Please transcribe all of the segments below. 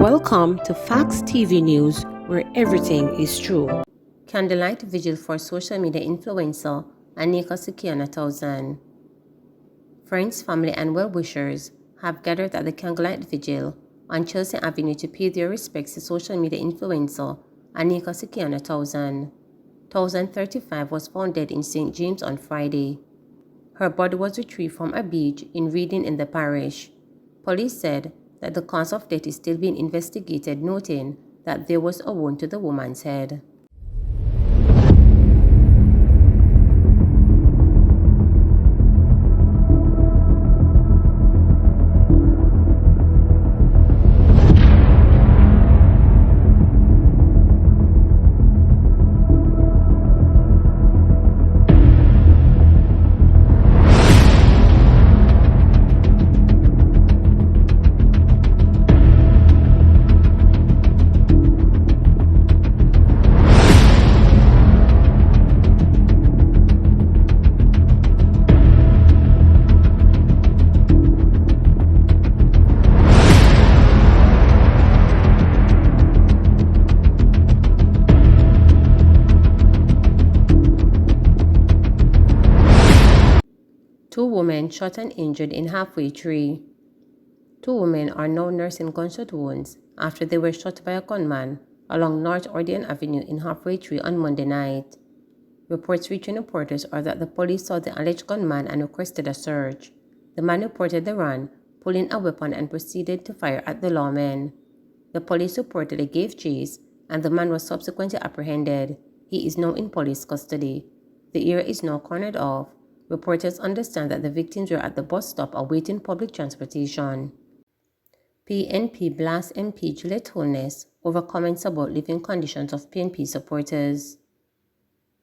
Welcome to Facts TV News, where everything is true. Candlelight vigil for social media influencer Anika Sukiana 1000. Friends, family, and well-wishers have gathered at the candlelight vigil on Chelsea Avenue to pay their respects to social media influencer Anika Sukiana 1000. 1035 was founded in St. James on Friday. Her body was retrieved from a beach in Reading in the parish. Police said that the cause of death is still being investigated, noting that there was a wound to the woman's head. Two women shot and injured in Halfway Tree. Two women are now nursing gunshot wounds after they were shot by a gunman along North Ordeon Avenue in Halfway Tree on Monday night. Reports reaching reporters are that the police saw the alleged gunman and requested a search. The man reported the run, pulling a weapon and proceeded to fire at the lawmen. The police reportedly gave chase, and the man was subsequently apprehended. He is now in police custody. The area is now cornered off. Reporters understand that the victims were at the bus stop awaiting public transportation. PNP blasts MP Juliet Holness over comments about living conditions of PNP supporters.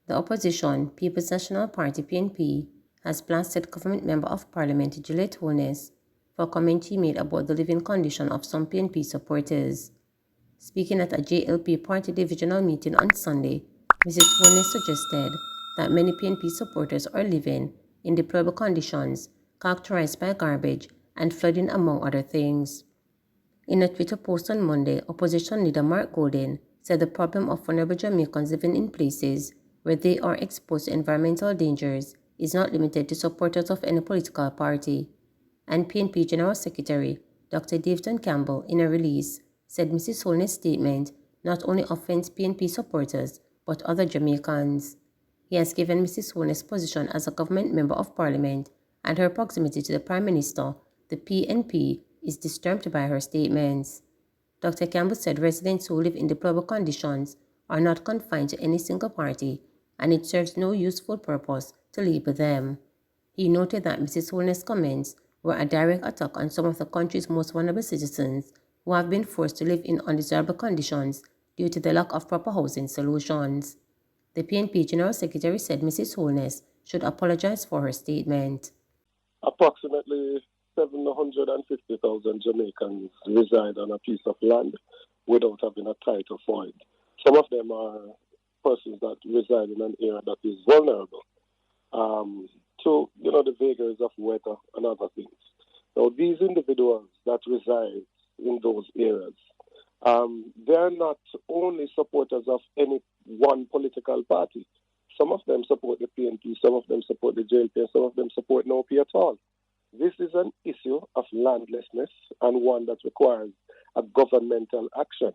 The opposition, People's National Party PNP, has blasted Government Member of Parliament Juliet Holness for a comment she made about the living condition of some PNP supporters. Speaking at a JLP party divisional meeting on Sunday, Mrs. Holness suggested that many PNP supporters are living in deplorable conditions characterized by garbage and flooding, among other things. In a Twitter post on Monday, opposition leader Mark Golden said the problem of vulnerable Jamaicans living in places where they are exposed to environmental dangers is not limited to supporters of any political party. And PNP General Secretary Dr. Davidson Campbell, in a release, said Mrs. Holness' statement not only offends PNP supporters but other Jamaicans. He has given Mrs. Holness' position as a government member of parliament and her proximity to the Prime Minister, the PNP, is disturbed by her statements. Dr. Campbell said residents who live in deplorable conditions are not confined to any single party, and it serves no useful purpose to label them. He noted that Mrs. Holness' comments were a direct attack on some of the country's most vulnerable citizens who have been forced to live in undesirable conditions due to the lack of proper housing solutions. The PNP General Secretary said Mrs. Holness should apologize for her statement. Approximately 750,000 Jamaicans reside on a piece of land without having a title for it. Some of them are persons that reside in an area that is vulnerable to, the vagaries of weather and other things. Now, these individuals that reside in those areas, they're not only supporters of any one political party. Some of them support the PNP, some of them support the JLP, and some of them support no P at all. This is an issue of landlessness and one that requires a governmental action.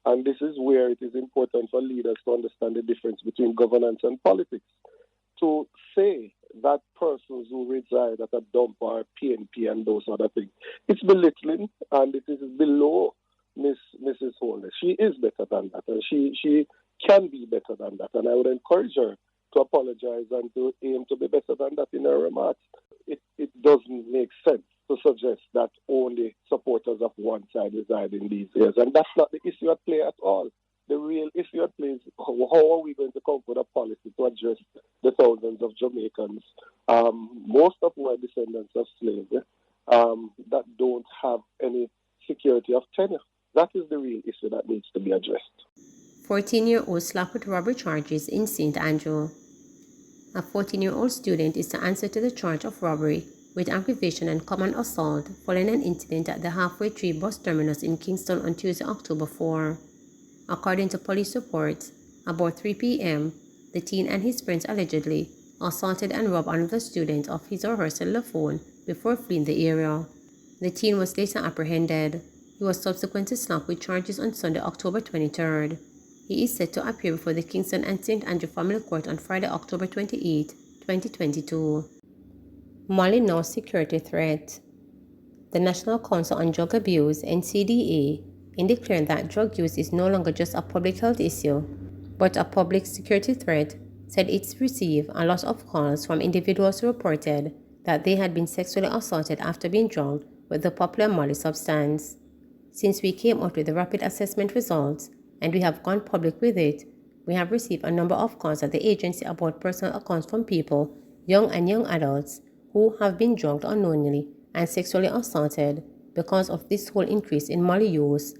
And this is where it is important for leaders to understand the difference between governance and politics. To say that persons who reside at a dump are PNP and those other things, it's belittling and it is below Mrs. Holness. She is better than that, and she can be better than that. And I would encourage her to apologize and to aim to be better than that in her remarks. It doesn't make sense to suggest that only supporters of one side reside in these areas. And that's not the issue at play at all. The real issue at play is how are we going to come up with a policy to address the thousands of Jamaicans, most of who are descendants of slaves, that don't have any security of tenure. That is the real issue that needs to be addressed. 14-year-old slapped with robbery charges in St. Andrew. A 14-year-old student is to answer to the charge of robbery with aggravation and common assault following an incident at the Halfway Tree bus terminus in Kingston on Tuesday, October 4. According to police reports, about 3 p.m., the teen and his friends allegedly assaulted and robbed another student of his or her cellular phone before fleeing the area. The teen was later apprehended. He was subsequently slapped with charges on Sunday, October 23rd. He is set to appear before the Kingston and St. Andrew Family Court on Friday, October 28, 2022. Mali now security threat. The National Council on Drug Abuse, NCDA, in declaring that drug use is no longer just a public health issue, but a public security threat, said it's received a lot of calls from individuals who reported that they had been sexually assaulted after being drugged with the popular Mali substance. Since we came out with the rapid assessment results and we have gone public with it, we have received a number of calls at the agency about personal accounts from people, young and young adults, who have been drugged unknowingly and sexually assaulted because of this whole increase in Mali use.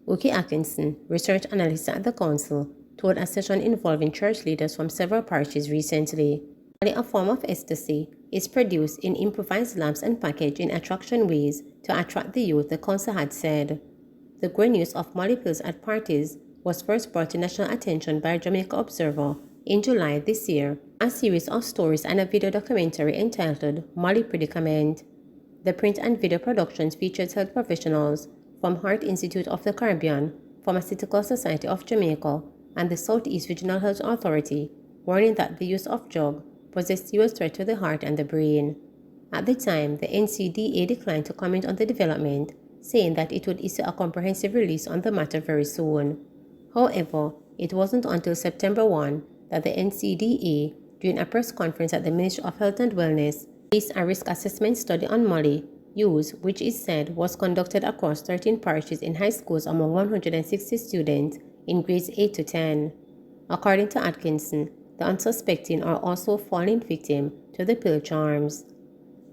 Uki Atkinson, research analyst at the council, told a session involving church leaders from several parishes recently. Mali, a form of ecstasy, is produced in improvised labs and packaged in attraction ways to attract the youth, the council had said. The growing use of Mali pills at parties was first brought to national attention by a Jamaica Observer in July this year, a series of stories and a video documentary entitled Mali Predicament. The print and video productions featured health professionals from Heart Institute of the Caribbean, Pharmaceutical Society of Jamaica, and the Southeast Regional Health Authority, warning that the use of drug poses a serious threat to the heart and the brain. At the time, the NCDA declined to comment on the development, saying that it would issue a comprehensive release on the matter very soon. However, it wasn't until September 1 that the NCDA, during a press conference at the Ministry of Health and Wellness, released a risk assessment study on Mali use, which is said was conducted across 13 parishes in high schools among 160 students in grades 8 to 10. According to Atkinson, the unsuspecting are also falling victim to the pill charms.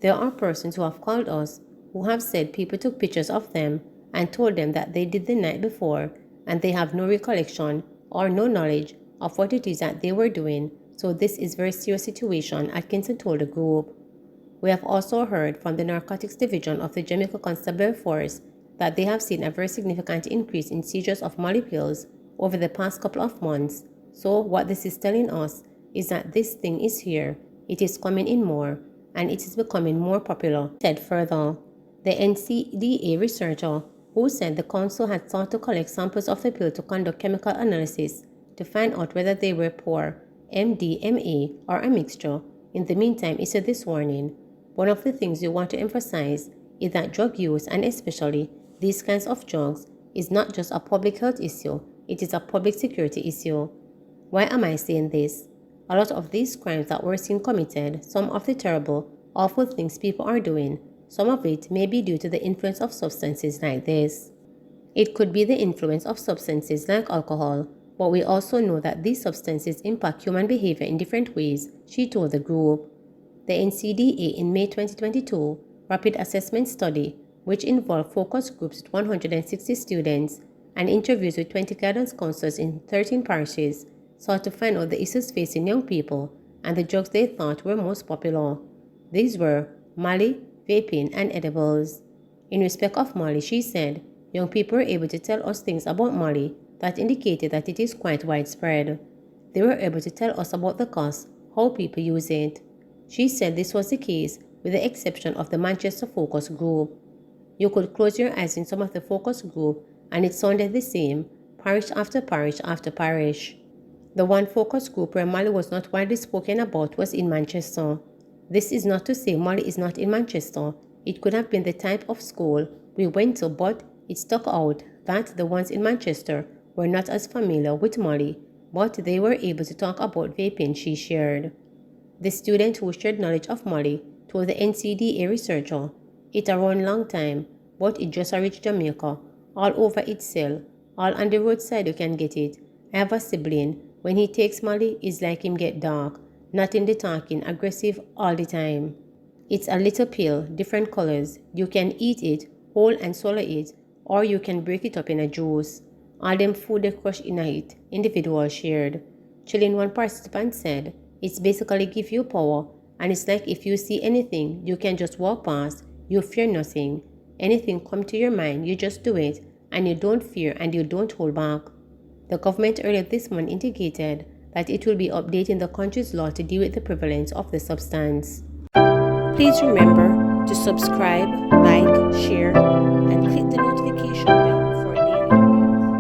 There are persons who have called us who have said people took pictures of them and told them that they did the night before and they have no recollection or no knowledge of what it is that they were doing, so this is a very serious situation, Atkinson told the group. We have also heard from the Narcotics Division of the Jamaica Constabulary Force that they have seen a very significant increase in seizures of Mali pills over the past couple of months. So what this is telling us is that this thing is here, it is coming in more, and it is becoming more popular, said further. The NCDA researcher, who said the council had sought to collect samples of the pill to conduct chemical analysis to find out whether they were pure MDMA or a mixture, in the meantime issued this warning. One of the things we want to emphasize is that drug use, and especially these kinds of drugs, is not just a public health issue, it is a public security issue. Why am I saying this? A lot of these crimes that we're seeing committed, some of the terrible, awful things people are doing, some of it may be due to the influence of substances like this. It could be the influence of substances like alcohol, but we also know that these substances impact human behavior in different ways, she told the group. The NCDA in May 2022 rapid assessment study, which involved focus groups with 160 students and interviews with 20 guidance counselors in 13 parishes, sought to find out the issues facing young people and the drugs they thought were most popular. These were Mali, vaping, and edibles. In respect of Mali, she said, young people were able to tell us things about Mali that indicated that it is quite widespread. They were able to tell us about the cost, how people use it. She said this was the case with the exception of the Manchester focus group. You could close your eyes in some of the focus group and it sounded the same, parish after parish after parish. The one focus group where Mali was not widely spoken about was in Manchester. This is not to say Mali is not in Manchester. It could have been the type of school we went to, but it stuck out that the ones in Manchester were not as familiar with Mali, but they were able to talk about vaping, she shared. The student who shared knowledge of Mali told the NCDA researcher, "It around long time, but it just reached Jamaica, all over its cell, all on the roadside you can get it. I have a sibling, when he takes Mali, it's like him get dark, not in the talking, aggressive all the time. It's a little pill, different colors. You can eat it, whole and swallow it, or you can break it up in a juice. All them food they crush in it, individual shared." Chilling, one participant said, "It's basically give you power And it's like if you see anything, you can just walk past, you fear nothing. Anything come to your mind, you just do it, and you don't fear and you don't hold back. The government earlier this month indicated that it will be updating the country's law to deal with the prevalence of the substance. Please remember to subscribe, like, share, and click the notification bell